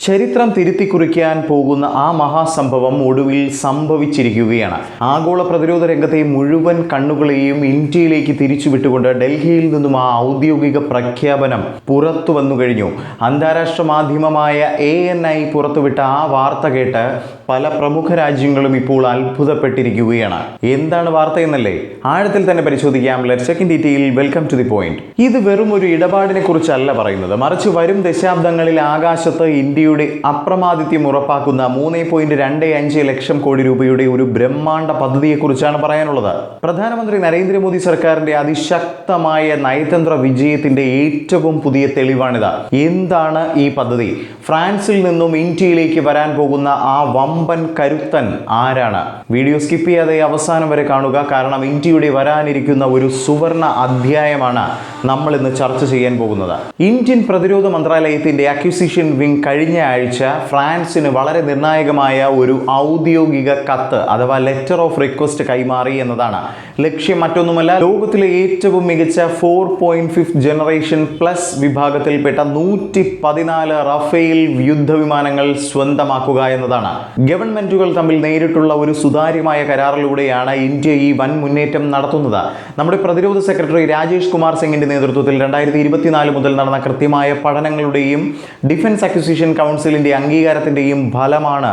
ചരിത്രം തിരുത്തിക്കുറിക്കാൻ പോകുന്ന ആ മഹാസംഭവം ഒടുവിൽ സംഭവിച്ചിരിക്കുകയാണ്. ആഗോള പ്രതിരോധ രംഗത്തെ മുഴുവൻ കണ്ണുകളെയും ഇന്ത്യയിലേക്ക് തിരിച്ചുവിട്ടുകൊണ്ട് ഡൽഹിയിൽ നിന്നും ആ ഔദ്യോഗിക പ്രഖ്യാപനം പുറത്തു വന്നു കഴിഞ്ഞു. അന്താരാഷ്ട്ര മാധ്യമമായ ANI പുറത്തുവിട്ട ആ വാർത്ത കേട്ട് പല പ്രമുഖ രാജ്യങ്ങളും ഇപ്പോൾ അത്ഭുതപ്പെട്ടിരിക്കുകയാണ്. എന്താണ് വാർത്ത എന്നല്ലേ? ആഴത്തിൽ തന്നെ പരിശോധിക്കാം. Let's check in detail. Welcome to the point. ഇത് വെറും ഒരു ഇടപാടിനെ കുറിച്ചല്ല പറയുന്നത്, മറിച്ച് വരും ദശാബ്ദങ്ങളിൽ ആകാശത്ത് ഇന്ത്യയുടെ അപ്രമാദിത്യം ഉറപ്പാക്കുന്ന 3.25 ലക്ഷം കോടി രൂപയുടെ ഒരു ബ്രഹ്മാണ്ഡ പദ്ധതിയെക്കുറിച്ചാണ് പറയാനുള്ളത്. പ്രധാനമന്ത്രി നരേന്ദ്രമോദി സർക്കാരിന്റെ അതിശക്തമായ നയതന്ത്ര വിജയത്തിന്റെ ഏറ്റവും പുതിയ തെളിവാണിത്. എന്താണ് ഈ പദ്ധതി? ഫ്രാൻസിൽ നിന്നും ഇന്ത്യയിലേക്ക് വരാൻ പോകുന്ന ആ വമ്പൻ കരുത്തൻ ആരാണ്? വീഡിയോ സ്കിപ്പ് ചെയ്യാതെ അവസാനം വരെ കാണുക, കാരണം ഇന്ത്യയുടെ വരാനിരിക്കുന്ന ഒരു സുവർണ അധ്യായമാണ് നമ്മൾ ഇന്ന് ചർച്ച ചെയ്യാൻ പോകുന്നത്. ഇന്ത്യൻ പ്രതിരോധ മന്ത്രാലയത്തിന്റെ അക്വിസിഷൻ വിംഗ് കഴിഞ്ഞ ആഴ്ച ഫ്രാൻസിന് വളരെ നിർണായകമായ ഒരു ഔദ്യോഗിക കത്ത് അഥവാ ലെറ്റർ ഓഫ് റിക്വസ്റ്റ് കൈമാറി എന്നതാണ്. ലക്ഷ്യം മറ്റൊന്നുമല്ല, ലോകത്തിലെ ഏറ്റവും മികച്ച 4.5 ജനറേഷൻ പ്ലസ് വിഭാഗത്തിൽപ്പെട്ട 114 റഫേൽ യുദ്ധവിമാനങ്ങൾ സ്വന്തമാക്കുക എന്നതാണ്. ഗവൺമെന്റുകൾ തമ്മിൽ നേരിട്ടുള്ള ഒരു സുതാര്യമായ കരാറിലൂടെയാണ് ഇന്ത്യ ഈ വൻ മുന്നേറ്റം നടത്തുന്നത്. നമ്മുടെ പ്രതിരോധ സെക്രട്ടറി രാജേഷ് കുമാർ സിംഗിന്റെ നേതൃത്വത്തിൽ 2024 മുതൽ നടന്ന കൃത്യമായ പഠനങ്ങളുടെയും ഡിഫൻസ് അക്വിസിഷൻ കൗൺസിലിന്റെ അംഗീകാരത്തിന്റെയും ഫലമാണ്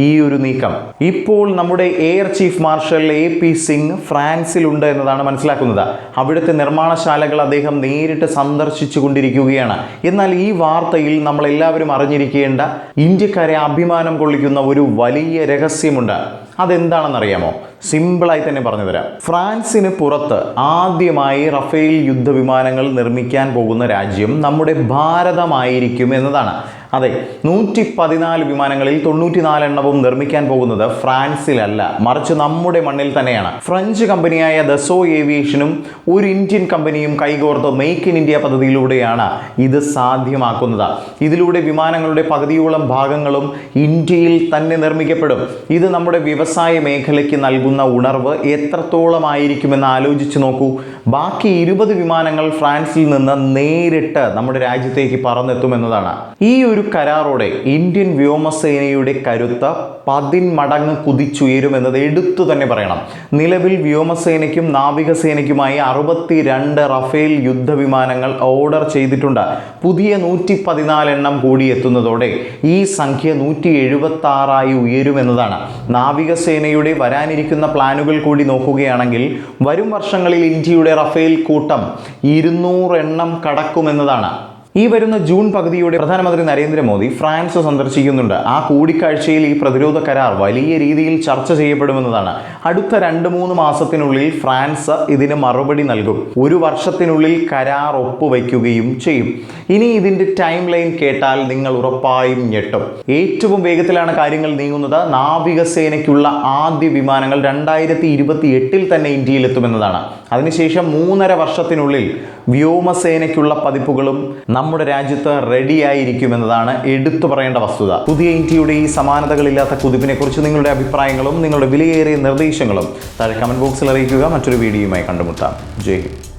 ഈ ഒരു നീക്കം. ഇപ്പോൾ നമ്മുടെ air chief marshal AP Singh ഫ്രാൻസിലുണ്ട് എന്നതാണ് മനസ്സിലാക്കുന്നത്. അവിടുത്തെ നിർമ്മാണശാലകൾ അദ്ദേഹം നേരിട്ട് സന്ദർശിച്ചു കൊണ്ടിരിക്കുകയാണ്. എന്നാൽ ഈ വാർത്തയിൽ നമ്മൾ എല്ലാവരും അറിഞ്ഞിരിക്കേണ്ട, ഇന്ത്യക്കാരെ അഭിമാനം കൊള്ളിക്കുന്ന ഒരു വലിയ രഹസ്യമുണ്ട്. അതെന്താണെന്നറിയാമോ? സിമ്പിളായി തന്നെ പറഞ്ഞു തരാം. ഫ്രാൻസിന് പുറത്ത് ആദ്യമായി റഫേൽ യുദ്ധവിമാനങ്ങൾ നിർമ്മിക്കാൻ പോകുന്ന രാജ്യം നമ്മുടെ ഭാരതമായിരിക്കും എന്നതാണ്. അതെ, 114 വിമാനങ്ങളിൽ 94 എണ്ണവും നിർമ്മിക്കാൻ പോകുന്നത് ഫ്രാൻസിലല്ല, മറിച്ച് നമ്മുടെ മണ്ണിൽ തന്നെയാണ്. ഫ്രഞ്ച് കമ്പനിയായ ദസോ ഏവിയേഷനും ഒരു ഇന്ത്യൻ കമ്പനിയും കൈകോർത്ത് മെയ്ക്ക് ഇൻ ഇന്ത്യ പദ്ധതിയിലൂടെയാണ് ഇത് സാധ്യമാക്കുന്നത്. ഇതിലൂടെ വിമാനങ്ങളുടെ പകുതിയോളം ഭാഗങ്ങളും ഇന്ത്യയിൽ തന്നെ നിർമ്മിക്കപ്പെടും. ഇത് നമ്മുടെ വ്യവസായ മേഖലയ്ക്ക് നൽകുന്ന ഉണർവ് എത്രത്തോളം ആയിരിക്കുമെന്ന് ആലോചിച്ച് നോക്കൂ. ബാക്കി 20 വിമാനങ്ങൾ ഫ്രാൻസിൽ നിന്ന് നേരിട്ട് നമ്മുടെ രാജ്യത്തേക്ക് പറന്നെത്തുമെന്നതാണ്. ഈ ഒരു കരാറോടെ ഇന്ത്യൻ വ്യോമസേനയുടെ കരുത്ത് 10 മടങ്ങ് കുതിച്ചുയരുമെന്നത് എടുത്തു തന്നെ പറയണം. നിലവിൽ വ്യോമസേനയ്ക്കും നാവികസേനയ്ക്കുമായി 62 റഫേൽ യുദ്ധവിമാനങ്ങൾ ഓർഡർ ചെയ്തിട്ടുണ്ട്. പുതിയ 114 എണ്ണം കൂടി എത്തുന്നതോടെ ഈ സംഖ്യ 176 ഉയരുമെന്നതാണ്. നാവികസേനയുടെ വരാനിരിക്കുന്ന പ്ലാനുകൾ കൂടി നോക്കുകയാണെങ്കിൽ വരും വർഷങ്ങളിൽ ഇന്ത്യയുടെ റഫേൽ കൂട്ടം 200 എണ്ണം കടക്കുമെന്നതാണ്. ഈ വരുന്ന ജൂൺ പകുതിയോടെ പ്രധാനമന്ത്രി നരേന്ദ്രമോദി ഫ്രാൻസ് സന്ദർശിക്കുന്നുണ്ട്. ആ കൂടിക്കാഴ്ചയിൽ ഈ പ്രതിരോധ കരാർ വലിയ രീതിയിൽ ചർച്ച ചെയ്യപ്പെടുമെന്നതാണ്. അടുത്ത 2-3 മാസത്തിനുള്ളിൽ ഫ്രാൻസ് ഇതിന് മറുപടി നൽകും. 1 വർഷത്തിനുള്ളിൽ കരാർ ഒപ്പുവയ്ക്കുകയും ചെയ്യും. ഇനി ഇതിന്റെ ടൈം ലൈൻ കേട്ടാൽ നിങ്ങൾ ഉറപ്പായും ഞെട്ടും. ഏറ്റവും വേഗത്തിലാണ് കാര്യങ്ങൾ നീങ്ങുന്നത്. നാവികസേനയ്ക്കുള്ള ആദ്യ വിമാനങ്ങൾ 2028 തന്നെ ഇന്ത്യയിലെത്തുമെന്നതാണ്. അതിനുശേഷം 3.5 വർഷത്തിനുള്ളിൽ വ്യോമസേനയ്ക്കുള്ള പതിപ്പുകളും നമ്മുടെ രാജ്യത്ത് റെഡിയായിരിക്കുമെന്നതാണ് എടുത്തു പറയേണ്ട വസ്തുത. പുതിയ ഇന്ത്യയുടെ ഈ സമാനതകളില്ലാത്ത കുതിപ്പിനെ കുറിച്ച് നിങ്ങളുടെ അഭിപ്രായങ്ങളും നിങ്ങളുടെ വിലയേറിയ നിർദ്ദേശങ്ങളും താഴെ കമന്റ് ബോക്സിൽ അറിയിക്കുക. മറ്റൊരു വീഡിയോയുമായി കണ്ടുമുട്ടാം. ജയ് ഹിന്ദ്.